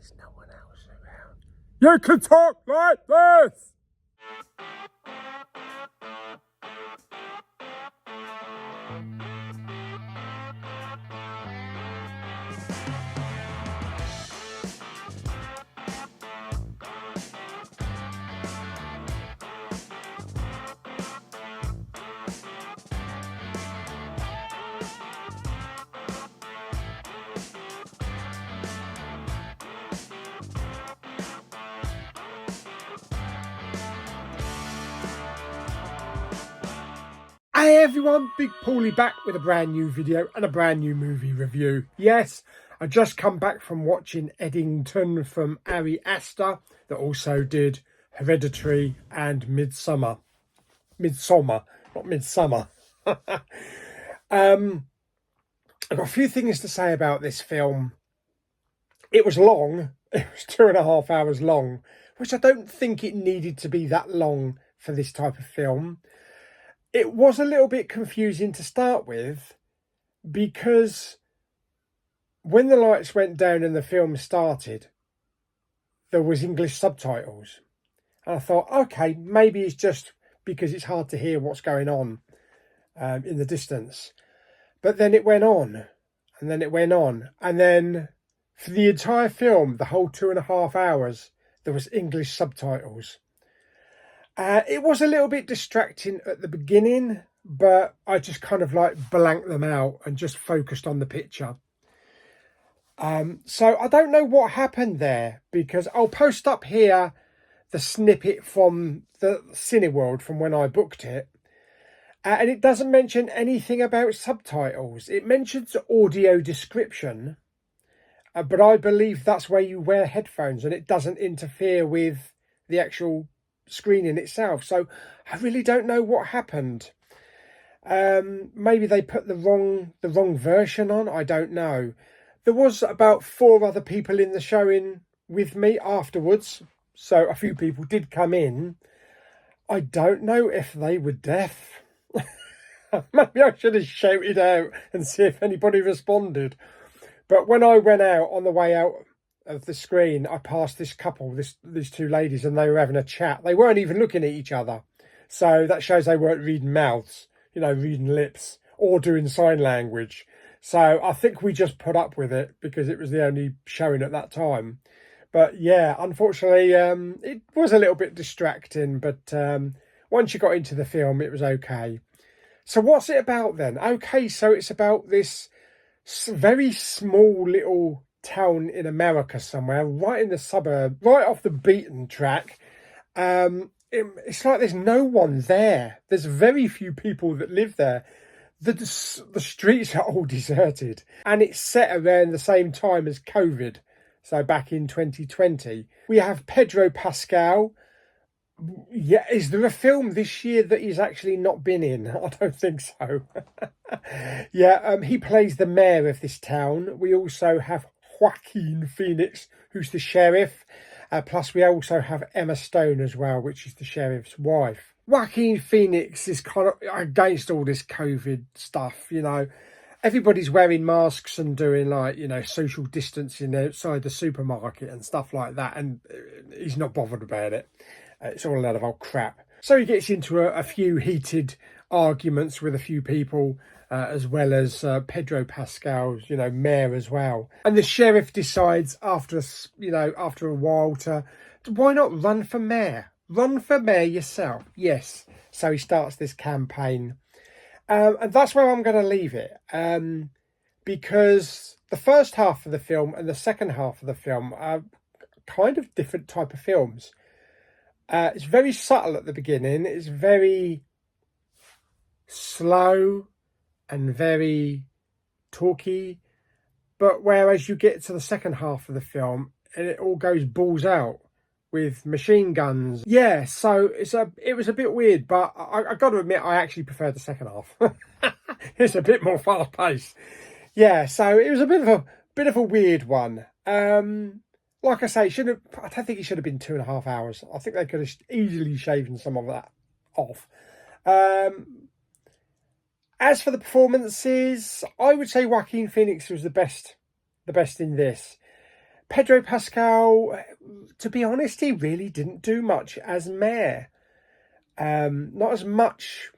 There's no one else around. You can talk like this! Hey everyone, Big Pauly back with a brand new video and a brand new movie review. Yes, I just come back from watching Eddington from Ari Aster that also did Hereditary and Midsummer, not Midsummer. I've got a few things to say about this film. It was long, it was 2.5 hours long, which I don't think it needed to be that long for this type of film. It was a little bit confusing to start with because when the lights went down and the film started, there was English subtitles. And I thought, okay, maybe it's just because it's hard to hear what's going on in the distance. But then it went on, and then it went on. And then for the entire film, the whole 2.5 hours, there was English subtitles. It was a little bit distracting at the beginning, but I just kind of like blanked them out and just focused on the picture. So I don't know what happened there, because I'll post up here the snippet from the Cineworld from when I booked it. And it doesn't mention anything about subtitles. It mentions audio description, but I believe that's where you wear headphones and it doesn't interfere with the actual screening itself. So I really don't know what happened. Maybe they put the wrong version on. I don't know. There was about 4 other people in the showing with me afterwards, so a few people did come in. I don't know if they were deaf. Maybe I should have shouted out and see if anybody responded. But when I went out, on the way out of the screen, I passed this couple, these 2 ladies, and they were having a chat. They weren't even looking at each other, so that shows they weren't reading mouths, you know, reading lips or doing sign language. So I think we just put up with it because it was the only showing at that time. But yeah, unfortunately, it was a little bit distracting, but once you got into the film, it was okay. So what's it about then? Okay, so it's about this very small little town in America somewhere, right in the suburb, right off the beaten track. It's like there's no one there. There's very few people that live there. The streets are all deserted, and it's set around the same time as COVID, so back in 2020. We have Pedro Pascal. Yeah, is there a film this year that he's actually not been in? I don't think so. Yeah, he plays the mayor of this town. We also have Joaquin Phoenix, who's the sheriff. Plus, we also have Emma Stone as well, which is the sheriff's wife. Joaquin Phoenix is kind of against all this COVID stuff, you know. Everybody's wearing masks and doing, like, you know, social distancing outside the supermarket and stuff like that. And he's not bothered about it. It's all a lot of old crap. So he gets into a few heated arguments with a few people, as well as Pedro Pascal's, you know, mayor as well. And the sheriff decides after a while to why not run for mayor? Run for mayor yourself. Yes. So he starts this campaign. And that's where I'm going to leave it. Because the first half of the film and the second half of the film are kind of different type of films. It's very subtle at the beginning. It's very slow and very talky. But whereas you get to the second half of the film and it all goes balls out with machine guns. Yeah, so it was a bit weird, but I got to admit I actually preferred the second half. It's a bit more fast paced. Yeah, so it was a bit of a weird one. Like I say, I don't think it should have been 2.5 hours. I think they could have easily shaven some of that off. As for the performances, I would say Joaquin Phoenix was the best in this. Pedro Pascal, to be honest, he really didn't do much as mayor. Not as much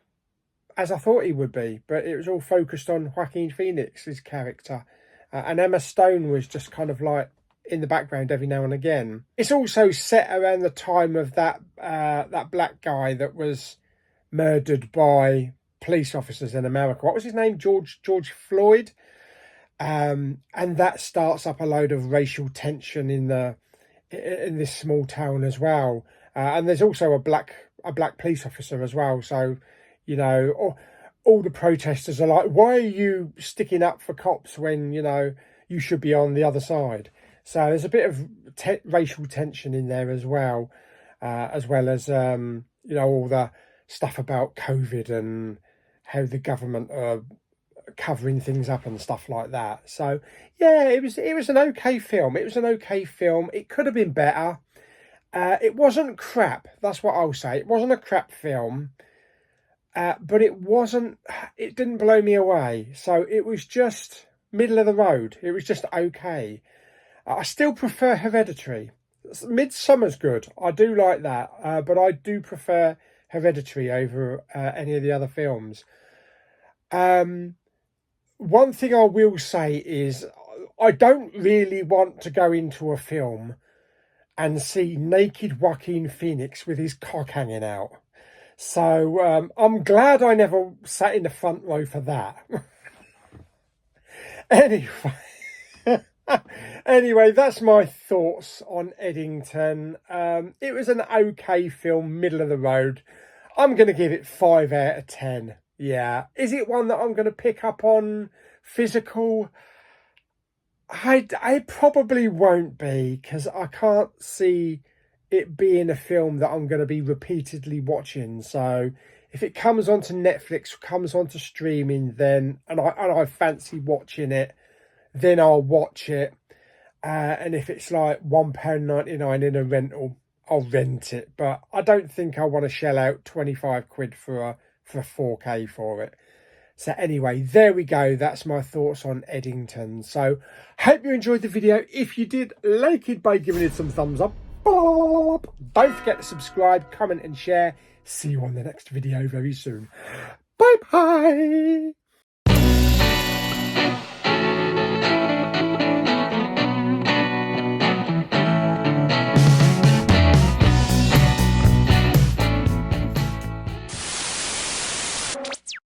as I thought he would be, but it was all focused on Joaquin Phoenix's character. And Emma Stone was just kind of like in the background every now and again. It's also set around the time of that black guy that was murdered by police officers in America. What was his name? George Floyd. And that starts up a load of racial tension in this small town as well. And there's also a black police officer as well. So, you know, all the protesters are like, why are you sticking up for cops when, you know, you should be on the other side? So there's a bit of racial tension in there as well as, you know, all the stuff about COVID and how the government are covering things up and stuff like that. So, yeah, it was an okay film. It was an okay film. It could have been better. It wasn't crap. That's what I'll say. It wasn't a crap film. But it didn't blow me away. So it was just middle of the road. It was just okay. I still prefer Hereditary. Midsummer's good. I do like that. But I do prefer Hereditary over any of the other films. One thing I will say is I don't really want to go into a film and see naked Joaquin Phoenix with his cock hanging out. So I'm glad I never sat in the front row for that. Anyway, that's my thoughts on Eddington. It was an okay film, middle of the road. I'm going to give it 5 out of 10. Yeah. Is it one that I'm going to pick up on physical? I probably won't be, because I can't see it being a film that I'm going to be repeatedly watching. So if it comes onto Netflix, comes onto streaming, then and I fancy watching it, then I'll watch it. And if it's like £1.99 in a rental, I'll rent it. But I don't think I want to shell out 25 quid for a 4K for it. So anyway, there we go. That's my thoughts on Eddington. So hope you enjoyed the video. If you did, like it by giving it some thumbs up. Don't forget to subscribe, comment and share. See you on the next video very soon. Bye bye.